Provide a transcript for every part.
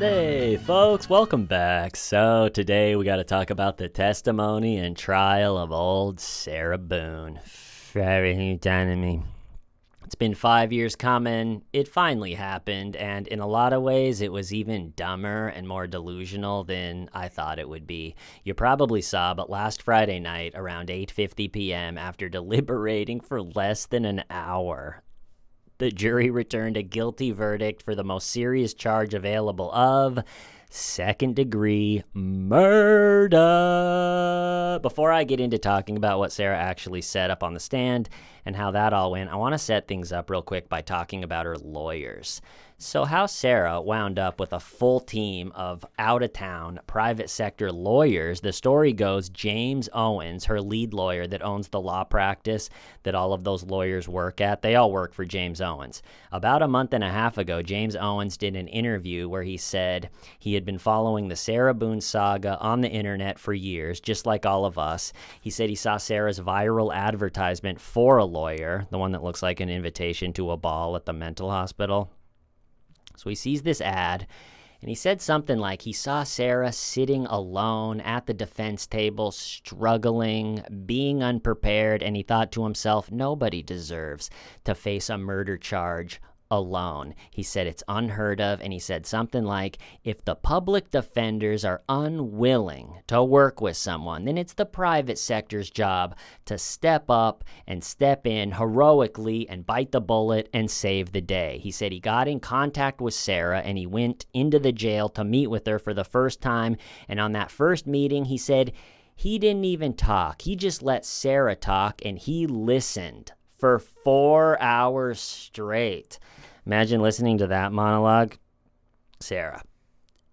Hey folks, welcome back. So today we got to talk about the testimony and trial of old Sarah Boone. Very done to me. It's been 5 years coming. It finally happened, and in a lot of ways it was even dumber and more delusional than I thought it would be. You probably saw, but last Friday night around 8:50 p.m., after deliberating for less than an hour, the jury returned a guilty verdict for the most serious charge available of second-degree murder. Before I get into talking about what Sarah actually said up on the stand and how that all went, I want to set things up real quick by talking about her lawyers. So how Sarah wound up with a full team of out-of-town private sector lawyers, the story goes James Owens, her lead lawyer that owns the law practice that all of those lawyers work at, they all work for James Owens. About a month and a half ago, James Owens did an interview where he said he had been following the Sarah Boone saga on the internet for years, just like all of us. He said he saw Sarah's viral advertisement for a lawyer, the one that looks like an invitation to a ball at the mental hospital. So he sees this ad, and he said something like he saw Sarah sitting alone at the defense table, struggling, being unprepared, and he thought to himself, nobody deserves to face a murder charge alone. He said it's unheard of, and he said something like, if the public defenders are unwilling to work with someone, then it's the private sector's job to step up and step in heroically and bite the bullet and save the day. He said he got in contact with Sarah, and he went into the jail to meet with her for the first time, and on that first meeting, he said he didn't even talk. He just let Sarah talk, and he listened for 4 hours straight. Imagine listening to that monologue. Sarah,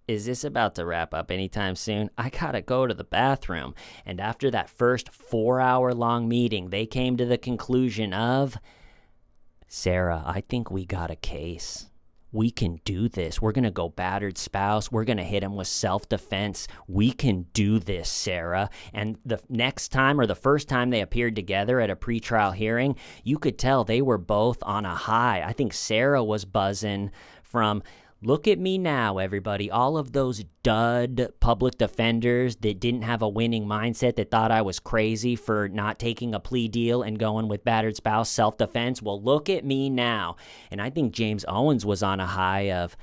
is this about to wrap up anytime soon? I gotta go to the bathroom. And after that first 4-hour-long meeting, they came to the conclusion of, Sarah, I think we got a case. We can do this. We're going to go battered spouse. We're going to hit him with self-defense. We can do this, Sarah. And the next time or the first time they appeared together at a pretrial hearing, you could tell they were both on a high. I think Sarah was buzzing from, look at me now, everybody. All of those dud public defenders that didn't have a winning mindset, that thought I was crazy for not taking a plea deal and going with battered spouse self-defense. Well, look at me now. And I think James Owens was on a high of,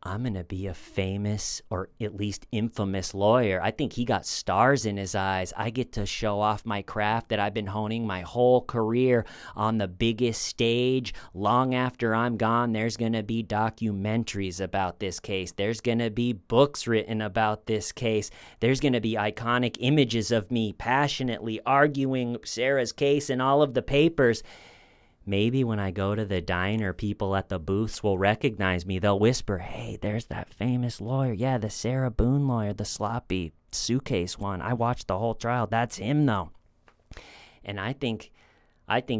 I'm going to be a famous or at least infamous lawyer. I think he got stars in his eyes. I get to show off my craft that I've been honing my whole career on the biggest stage. Long after I'm gone, there's going to be documentaries about this case. There's going to be books written about this case. There's going to be iconic images of me passionately arguing Sarah's case in all of the papers. Maybe when I go to the diner, people at the booths will recognize me. They'll whisper, hey, there's that famous lawyer. Yeah, the Sarah Boone lawyer, the sloppy suitcase one. I watched the whole trial. That's him, though. And I think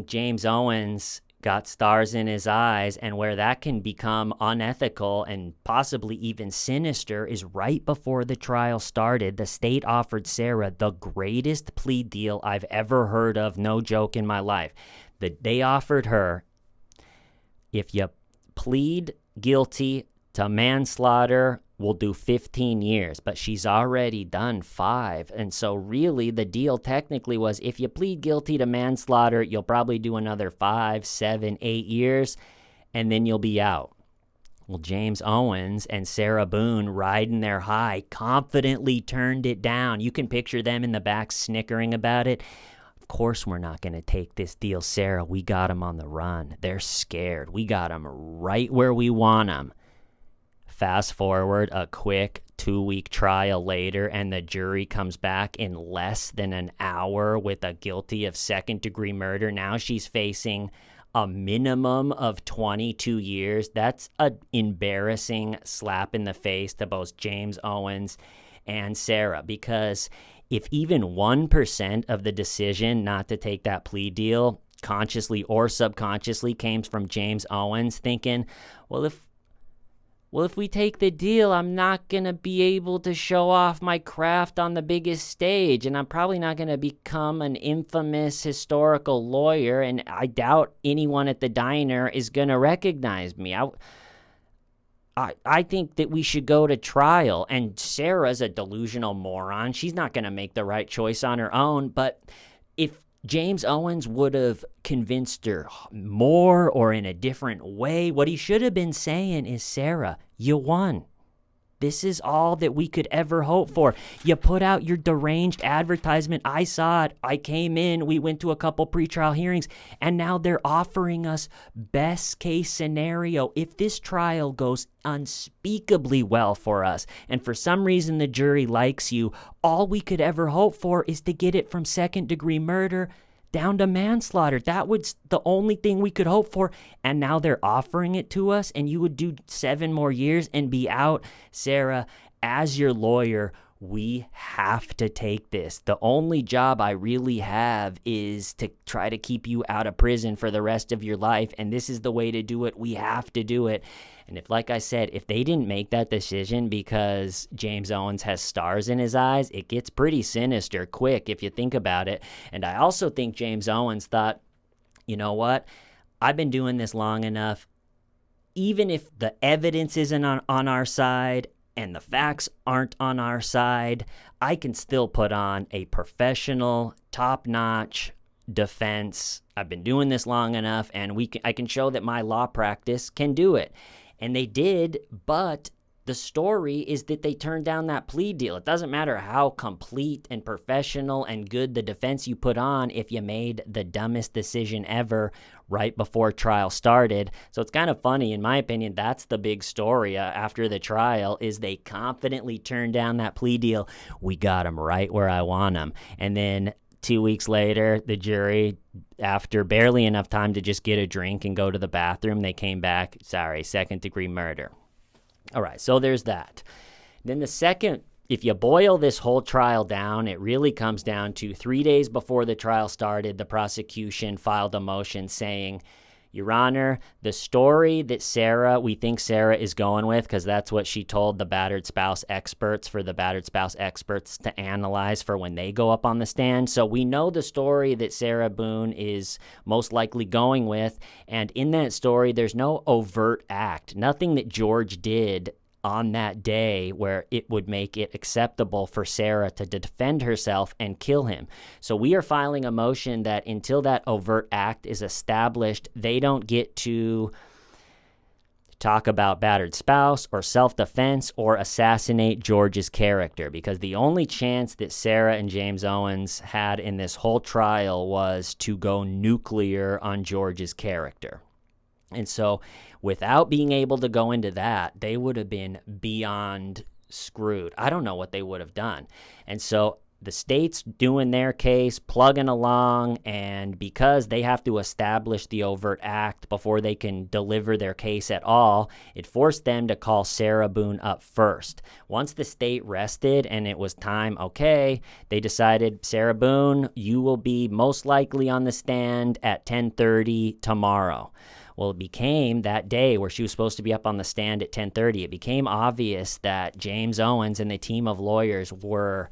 James Owens got stars in his eyes, and where that can become unethical and possibly even sinister is right before the trial started. The state offered Sarah the greatest plea deal I've ever heard of, no joke, in my life. They offered her, if you plead guilty to manslaughter, we'll do 15 years, but she's already done 5. And so really the deal technically was, if you plead guilty to manslaughter, you'll probably do another 5, 7, 8 years, and then you'll be out. Well, James Owens and Sarah Boone, riding their high, confidently turned it down. You can picture them in the back snickering about it. Of course we're not going to take this deal, Sarah. We got them on the run. They're scared. We got them right where we want them. Fast forward a quick 2-week trial later, and the jury comes back in less than an hour with a guilty of second-degree murder. Now she's facing a minimum of 22 years. That's an embarrassing slap in the face to both James Owens and Sarah, because if even 1% of the decision not to take that plea deal, consciously or subconsciously, came from James Owens thinking, well, if we take the deal, I'm not going to be able to show off my craft on the biggest stage, and I'm probably not going to become an infamous historical lawyer, and I doubt anyone at the diner is going to recognize me. I think that we should go to trial. And Sarah's a delusional moron. She's not going to make the right choice on her own. But if James Owens would have convinced her more or in a different way, what he should have been saying is, Sarah, you won. This is all that we could ever hope for. You put out your deranged advertisement. I saw it. I came in. We went to a couple pretrial hearings, and now they're offering us best case scenario. If this trial goes unspeakably well for us, and for some reason the jury likes you, all we could ever hope for is to get it from second-degree murder down to manslaughter. That was the only thing we could hope for. And now they're offering it to us, and you would do 7 more years and be out. Sarah, as your lawyer, we have to take this. The only job I really have is to try to keep you out of prison for the rest of your life. And this is the way to do it. We have to do it. And if, like I said, if they didn't make that decision because James Owens has stars in his eyes, it gets pretty sinister quick if you think about it. And I also think James Owens thought, you know what? I've been doing this long enough. Even if the evidence isn't on our side and the facts aren't on our side, I can still put on a professional, top-notch defense. I've been doing this long enough, and I can show that my law practice can do it. And they did, but the story is that they turned down that plea deal. It doesn't matter how complete and professional and good the defense you put on if you made the dumbest decision ever right before trial started. So it's kind of funny, in my opinion, that's the big story after the trial, is they confidently turned down that plea deal. We got him right where I want him. And then 2 weeks later, the jury, after barely enough time to just get a drink and go to the bathroom, they came back, sorry, second-degree murder. All right, so there's that. Then the second, if you boil this whole trial down, it really comes down to 3 days before the trial started, the prosecution filed a motion saying, Your Honor, the story that we think Sarah is going with, because that's what she told the battered spouse experts to analyze for when they go up on the stand. So we know the story that Sarah Boone is most likely going with. And in that story, there's no overt act, nothing that George did on that day where it would make it acceptable for Sarah to defend herself and kill him. So we are filing a motion that until that overt act is established, they don't get to talk about battered spouse or self-defense or assassinate George's character, because the only chance that Sarah and James Owens had in this whole trial was to go nuclear on George's character. And so without being able to go into that, they would have been beyond screwed. I don't know what they would have done. And so the state's doing their case, plugging along, and because they have to establish the overt act before they can deliver their case at all, it forced them to call Sarah Boone up first. Once the state rested and it was time, okay, they decided, Sarah Boone, you will be most likely on the stand at 10:30 tomorrow. Well, it became that day where she was supposed to be up on the stand at 10:30. It became obvious that James Owens and the team of lawyers were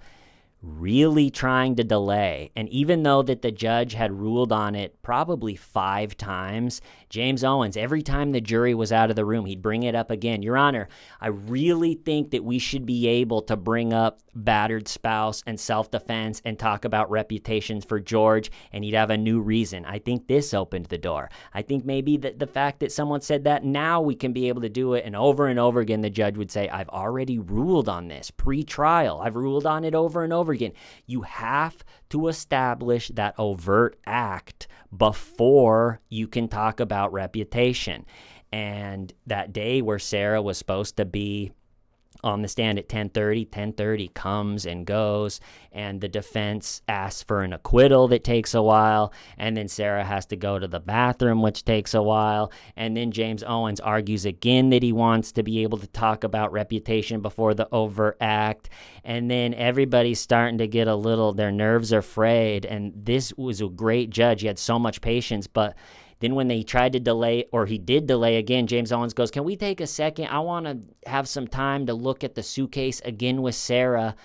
really trying to delay. And even though that the judge had ruled on it probably 5 times, James Owens, every time the jury was out of the room, he'd bring it up again. Your Honor, I really think that we should be able to bring up battered spouse and self-defense and talk about reputations for George, and he'd have a new reason. I think this opened the door. I think maybe the fact that someone said that, now we can be able to do it. And over again, the judge would say, I've already ruled on this pre-trial. I've ruled on it over and over again. You have to establish that overt act before you can talk about reputation. And that day where Sarah was supposed to be on the stand at 10:30 comes and goes, and the defense asks for an acquittal that takes a while, and then Sarah has to go to the bathroom, which takes a while, and then James Owens argues again that he wants to be able to talk about reputation before the overt act, and then everybody's starting to get their nerves are frayed, and this was a great judge. He had so much patience, but then when they tried to delay, or he did delay again, James Owens goes, can we take a second? I want to have some time to look at the suitcase again with Sarah.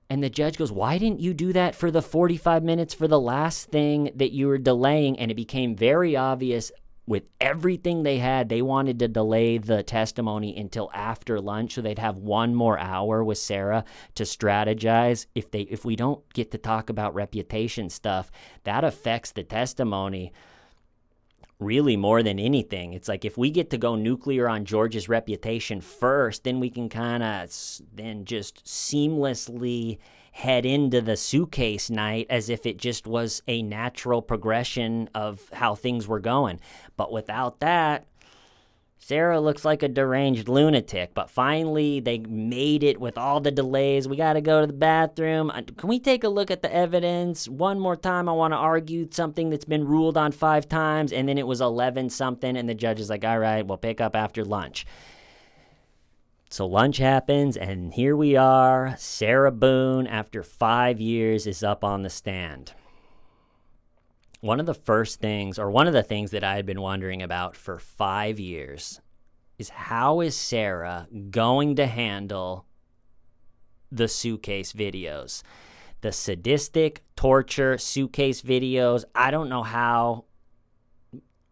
And the judge goes, why didn't you do that for the 45 minutes for the last thing that you were delaying? And it became very obvious with everything they had, they wanted to delay the testimony until after lunch so they'd have one more hour with Sarah to strategize. If we don't get to talk about reputation stuff, that affects the testimony really more than anything. It's like if we get to go nuclear on George's reputation first, then we can kind of then just seamlessly head into the suitcase night as if it just was a natural progression of how things were going. But without that, Sarah looks like a deranged lunatic. But finally, they made it with all the delays. We got to go to the bathroom. Can we take a look at the evidence one more time? I want to argue something that's been ruled on 5 times. And then it was 11 something. And the judge is like, all right, we'll pick up after lunch. So lunch happens, and here we are. Sarah Boone, after 5 years, is up on the stand. One of the things that I had been wondering about for 5 years is how is Sarah going to handle the suitcase videos? The sadistic torture suitcase videos. I don't know how,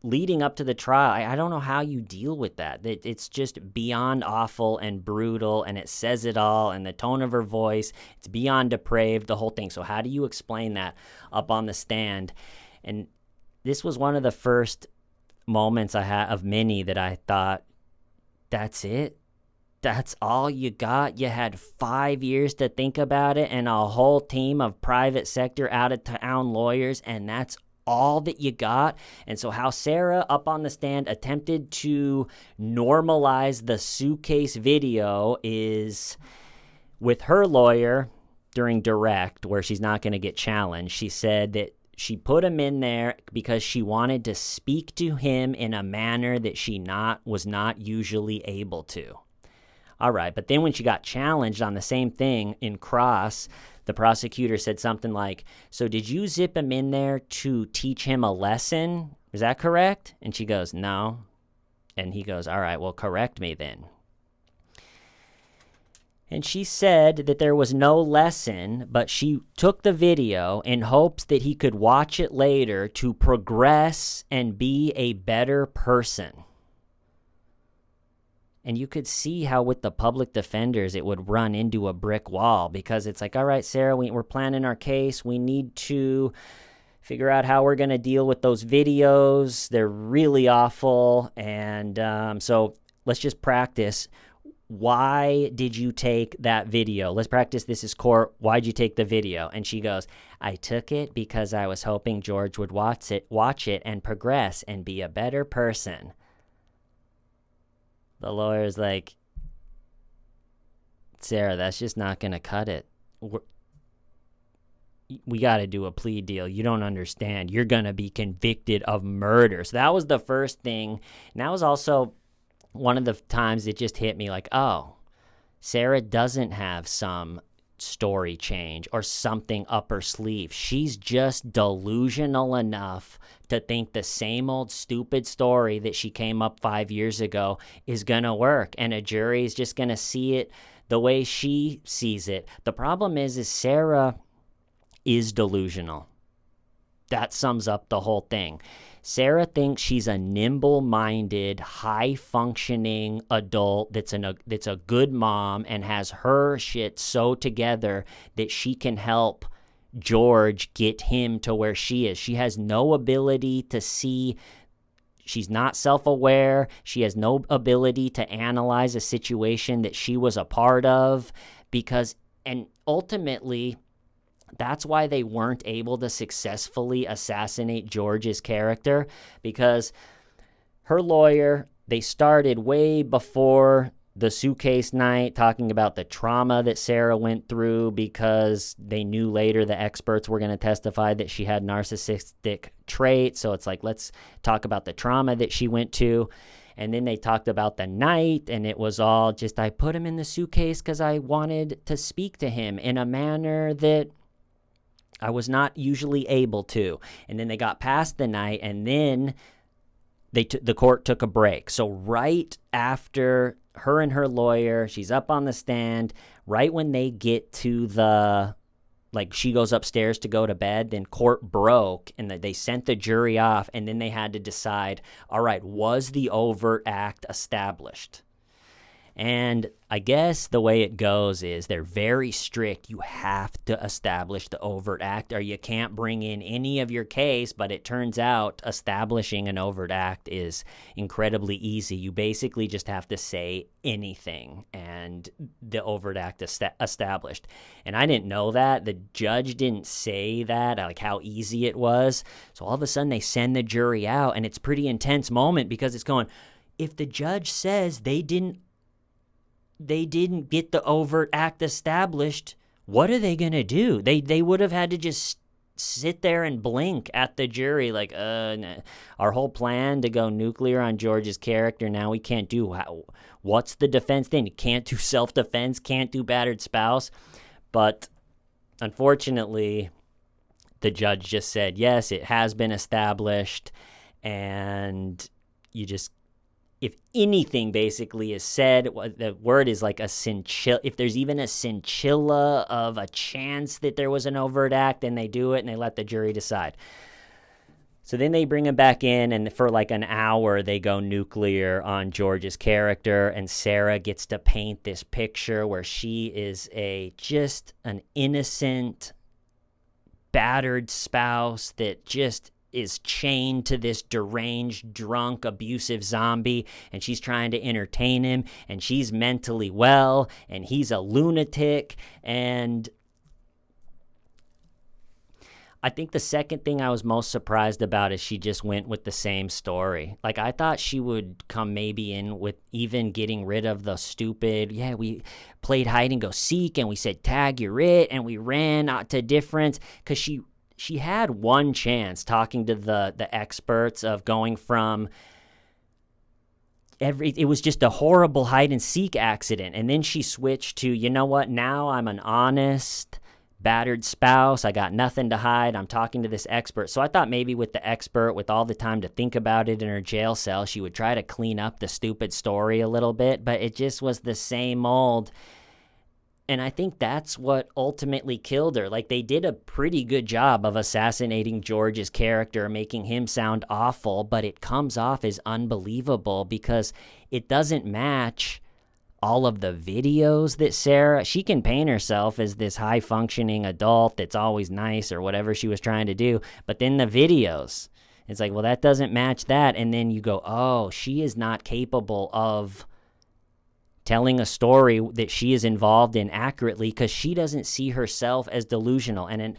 leading up to the trial, I don't know how you deal with that. It's just beyond awful and brutal, and it says it all, and the tone of her voice, it's beyond depraved, the whole thing. So how do you explain that up on the stand? And this was one of the first moments I had of many that I thought, that's it? That's all you got? You had 5 years to think about it and a whole team of private sector out-of-town lawyers, and that's all that you got? And so how Sarah up on the stand attempted to normalize the suitcase video is with her lawyer during direct, where she's not going to get challenged. She said that she put him in there because she wanted to speak to him in a manner that she was not usually able to. All right, but then when she got challenged on the same thing in cross, the prosecutor said something like, so did you zip him in there to teach him a lesson? Is that correct? And she goes, no. And he goes, all right, well, correct me then. And she said that there was no lesson, but she took the video in hopes that he could watch it later to progress and be a better person. And you could see how with the public defenders it would run into a brick wall, because it's like, all right, Sarah, we're planning our case. We need to figure out how we're going to deal with those videos. They're really awful. And so let's just practice. Why did you take that video? Let's practice. This is court. Why'd you take the video? And she goes, I took it because I was hoping George would watch it and progress and be a better person. The lawyer's like, Sarah, that's just not going to cut it. We got to do a plea deal. You don't understand. You're going to be convicted of murder. So that was the first thing. And that was also one of the times it just hit me like, oh, Sarah doesn't have some story change or something up her sleeve. She's just delusional enough to think the same old stupid story that she came up 5 years ago is going to work, and a jury is just going to see it the way she sees it. The problem is Sarah is delusional. That sums up the whole thing. Sarah thinks she's a nimble-minded, high-functioning adult that's a good mom and has her shit so together that she can help George get him to where she is. She has no ability to see. She's not self-aware. She has no ability to analyze a situation that she was a part of, and ultimately, that's why they weren't able to successfully assassinate George's character, because her lawyer, they started way before the suitcase night talking about the trauma that Sarah went through, because they knew later the experts were going to testify that she had narcissistic traits. So it's like, let's talk about the trauma that she went to. And then they talked about the night, and it was all just, I put him in the suitcase because I wanted to speak to him in a manner that I was not usually able to. And then they got past the night, and then the court took a break. So right after her and her lawyer, she's up on the stand, right when they get to the like she goes upstairs to go to bed, then court broke and they sent the jury off, and then they had to decide, all right, was the overt act established? And I guess the way it goes is they're very strict. You have to establish the overt act or you can't bring in any of your case. But it turns out establishing an overt act is incredibly easy. You basically just have to say anything and the overt act is established. And I didn't know that. The judge didn't say that, like how easy it was. So all of a sudden they send the jury out, and it's a pretty intense moment because it's going, if the judge says they didn't get the overt act established, what are they going to do? They would have had to just sit there and blink at the jury like, nah. Our whole plan to go nuclear on George's character, now we can't do. What's the defense then? You can't do self-defense, can't do battered spouse. But unfortunately, the judge just said, yes, it has been established, and you just, if anything basically is said, the word is like a scintilla. If there's even a scintilla of a chance that there was an overt act, then they do it and they let the jury decide. So then they bring him back in, and for like an hour, they go nuclear on George's character, and Sarah gets to paint this picture where she is just an innocent, battered spouse that just is chained to this deranged, drunk, abusive zombie, and she's trying to entertain him, and she's mentally well, and he's a lunatic. And I think the second thing I was most surprised about is she just went with the same story. Like, I thought she would come maybe in with even getting rid of the stupid, we played hide and go seek, and we said tag, you're it, and we ran out to difference, because she had one chance talking to the experts of going from it was just a horrible hide and seek accident. And then she switched to, you know what, now I'm an honest, battered spouse. I got nothing to hide. I'm talking to this expert. So I thought maybe with the expert, with all the time to think about it in her jail cell, she would try to clean up the stupid story a little bit, but it just was the same old. And I think that's what ultimately killed her. Like, they did a pretty good job of assassinating George's character, making him sound awful, but it comes off as unbelievable because it doesn't match all of the videos that she can paint herself as this high-functioning adult that's always nice or whatever she was trying to do, but then the videos, it's like, well, that doesn't match that. And then you go, oh, she is not capable of telling a story that she is involved in accurately because she doesn't see herself as delusional. And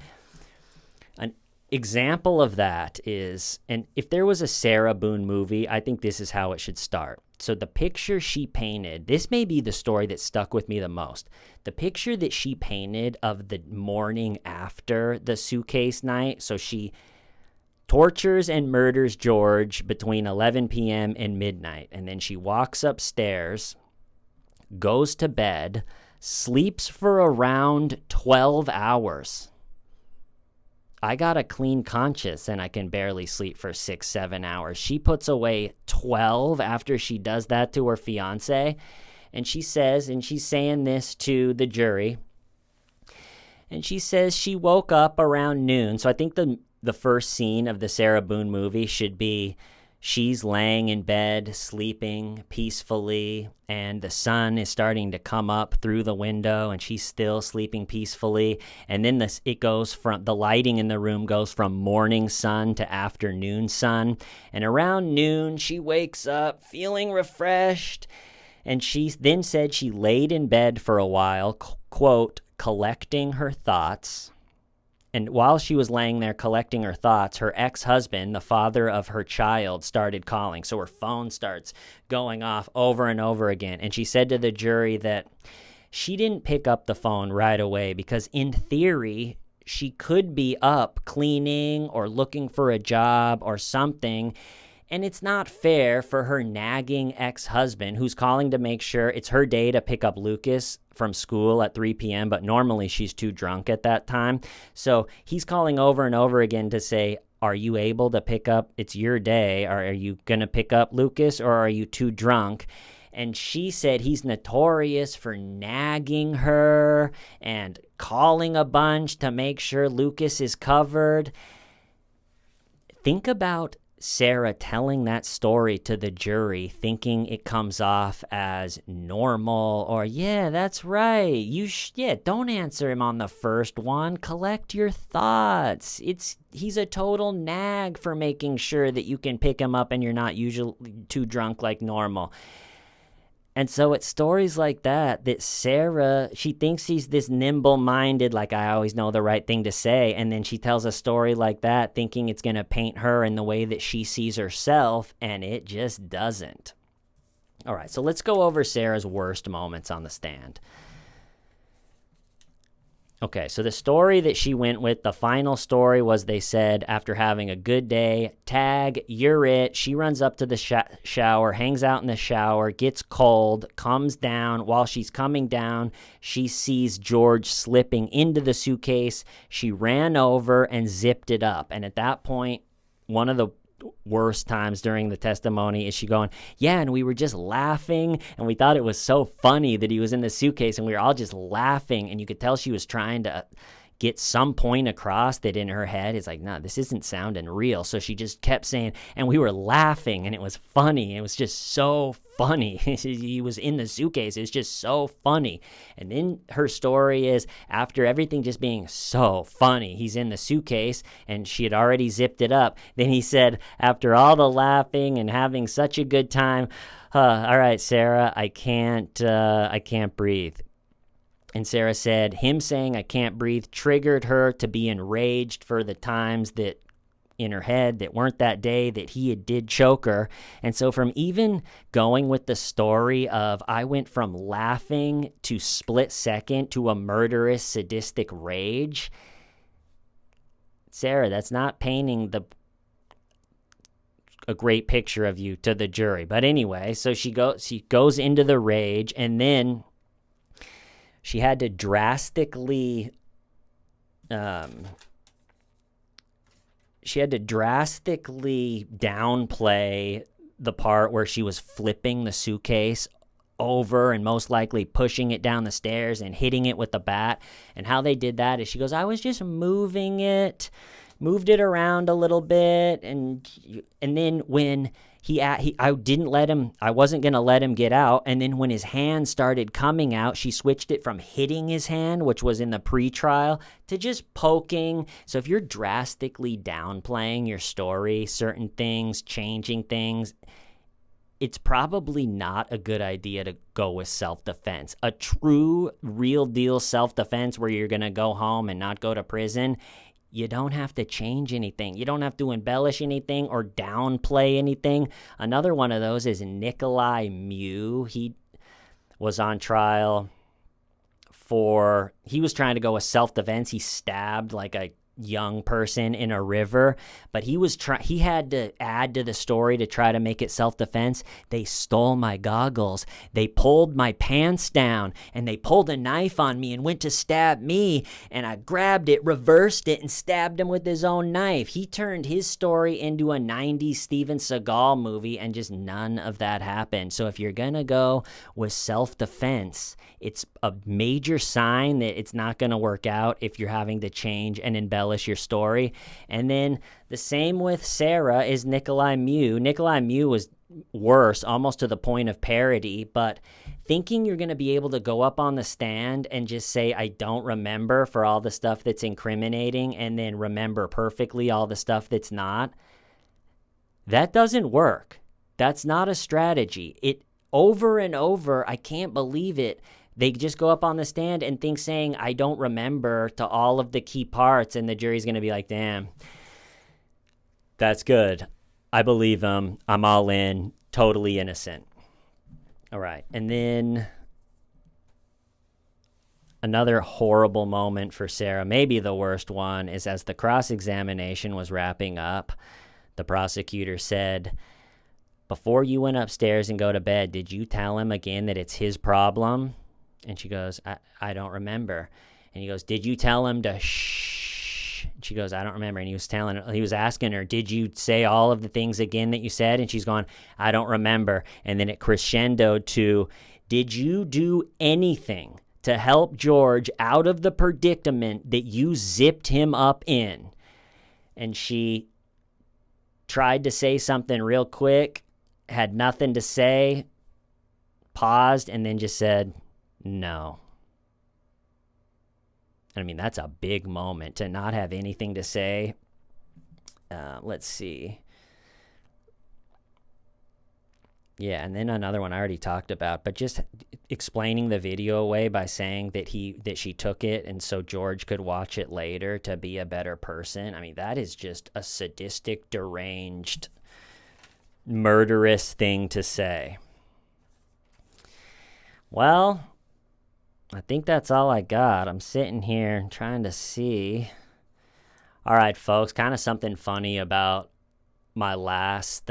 an example of that is, and if there was a Sarah Boone movie, I think this is how it should start. So the picture she painted, this may be the story that stuck with me the most. The picture that she painted of the morning after the suitcase night, so she tortures and murders George between 11 p.m. and midnight, and then she walks upstairs, goes to bed, sleeps for around 12 hours. I got a clean conscience and I can barely sleep for 6-7 hours. She puts away 12 after she does that to her fiance. And she says, and she's saying this to the jury, and she says she woke up around noon. So I think the first scene of the Sarah Boone movie should be she's laying in bed, sleeping peacefully, and the sun is starting to come up through the window, and she's still sleeping peacefully. And then it goes from, the lighting in the room goes from morning sun to afternoon sun. And around noon, she wakes up feeling refreshed. And she then said she laid in bed for a while, quote, collecting her thoughts. And while she was laying there collecting her thoughts, her ex-husband, the father of her child, started calling. So her phone starts going off over and over again. And she said to the jury that she didn't pick up the phone right away because in theory, she could be up cleaning or looking for a job or something. And it's not fair for her nagging ex-husband who's calling to make sure it's her day to pick up Lucas from school at 3 p.m., but normally she's too drunk at that time. So he's calling over and over again to say, are you able to pick up? It's your day. Or are you going to pick up Lucas, or are you too drunk? And she said he's notorious for nagging her and calling a bunch to make sure Lucas is covered. Think about Sarah telling that story to the jury, thinking it comes off as normal, or yeah, that's right. Don't answer him on the first one. Collect your thoughts. He's a total nag for making sure that you can pick him up and you're not usually too drunk like normal. And so it's stories like that Sarah, she thinks she's this nimble-minded, like I always know the right thing to say, and then she tells a story like that thinking it's going to paint her in the way that she sees herself, and it just doesn't. All right, so let's go over Sarah's worst moments on the stand. Okay, so the story that she went with, the final story was, they said, after having a good day, tag, you're it. She runs up to the shower, hangs out in the shower, gets cold, comes down. While she's coming down, she sees George slipping into the suitcase. She ran over and zipped it up. And at that point, one of the worst times during the testimony is she going, yeah, and we were just laughing and we thought it was so funny that he was in the suitcase and we were all just laughing, and you could tell she was trying to get some point across that in her head it's like, no, this isn't sounding real. So she just kept saying, and we were laughing and it was funny. It was just so funny. He was in the suitcase. It's just so funny. And then her story is, after everything just being so funny, he's in the suitcase and she had already zipped it up. Then he said, after all the laughing and having such a good time, all right, Sarah, I can't breathe. And Sarah said him saying I can't breathe triggered her to be enraged for the times that in her head that weren't that day that he did choke her. And so from even going with the story of I went from laughing to split second to a murderous sadistic rage, Sarah, that's not painting a great picture of you to the jury. But anyway, so she goes into the rage, and then she had to drastically downplay the part where she was flipping the suitcase over and most likely pushing it down the stairs and hitting it with the bat. And how they did that is she goes, I was just moved it around a little bit, and then when I wasn't going to let him get out. And then when his hand started coming out, she switched it from hitting his hand, which was in the pre-trial, to just poking. So if you're drastically downplaying your story, certain things, changing things, it's probably not a good idea to go with self-defense. A true, real deal self-defense where you're going to go home and not go to prison, you don't have to change anything. You don't have to embellish anything or downplay anything. Another one of those is Nikolai Mew. He was on trial he was trying to go with self-defense. He stabbed like a young person in a river, but he had to add to the story to try to make it self-defense. They stole my goggles, they pulled my pants down, and they pulled a knife on me and went to stab me, and I grabbed it, reversed it, and stabbed him with his own knife. He turned his story into a 90s Steven Seagal movie, and just none of that happened. So if you're gonna go with self-defense, it's a major sign that it's not going to work out if you're having to change and embellish your story. And then the same with Sarah is Nikolai Mew. Nikolai Mew was worse, almost to the point of parody, but thinking you're going to be able to go up on the stand and just say, I don't remember for all the stuff that's incriminating, and then remember perfectly all the stuff that's not, that doesn't work. That's not a strategy. It over and over, I can't believe it. They just go up on the stand and think saying, I don't remember to all of the key parts, and the jury's going to be like, damn, that's good. I believe him. I'm all in. Totally innocent. All right. And then another horrible moment for Sarah, maybe the worst one, is as the cross-examination was wrapping up, the prosecutor said, before you went upstairs and go to bed, did you tell him again that it's his problem? And she goes, I don't remember. And he goes, did you tell him to shh? she goes, I don't remember. And he was asking her, did you say all of the things again that you said? And she's going, I don't remember. And then it crescendoed to, did you do anything to help George out of the predicament that you zipped him up in? And she tried to say something real quick, had nothing to say, paused, and then just said, no. I mean, that's a big moment to not have anything to say. Let's see. Yeah, and then another one I already talked about, but just explaining the video away by saying that she took it and so George could watch it later to be a better person. I mean, that is just a sadistic, deranged, murderous thing to say. Well, I think that's all I got. I'm sitting here trying to see. All right, folks, kind of something funny about my last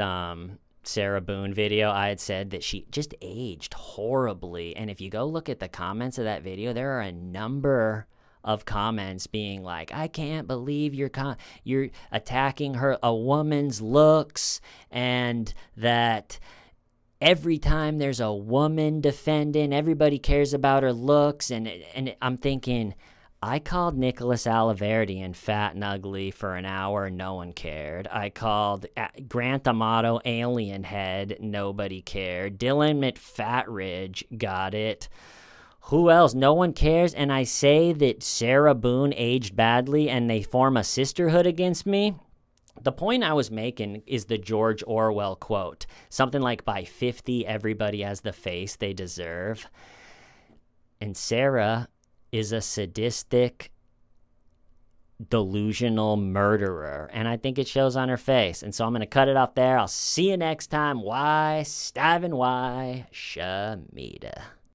Sarah Boone video. I had said that she just aged horribly. And if you go look at the comments of that video, there are a number of comments being like, I can't believe you're attacking a woman's looks, and that every time there's a woman defending, everybody cares about her looks. And I'm thinking, I called Nicholas Alaverdian fat and ugly for an hour. No one cared. I called Grant Amato alien head. Nobody cared. Dylan McFatridge got it. Who else? No one cares. And I say that Sarah Boone aged badly and they form a sisterhood against me. The point I was making is the George Orwell quote. Something like, by 50, everybody has the face they deserve. And Sarah is a sadistic, delusional murderer. And I think it shows on her face. And so I'm going to cut it off there. I'll see you next time. Why, Stamina.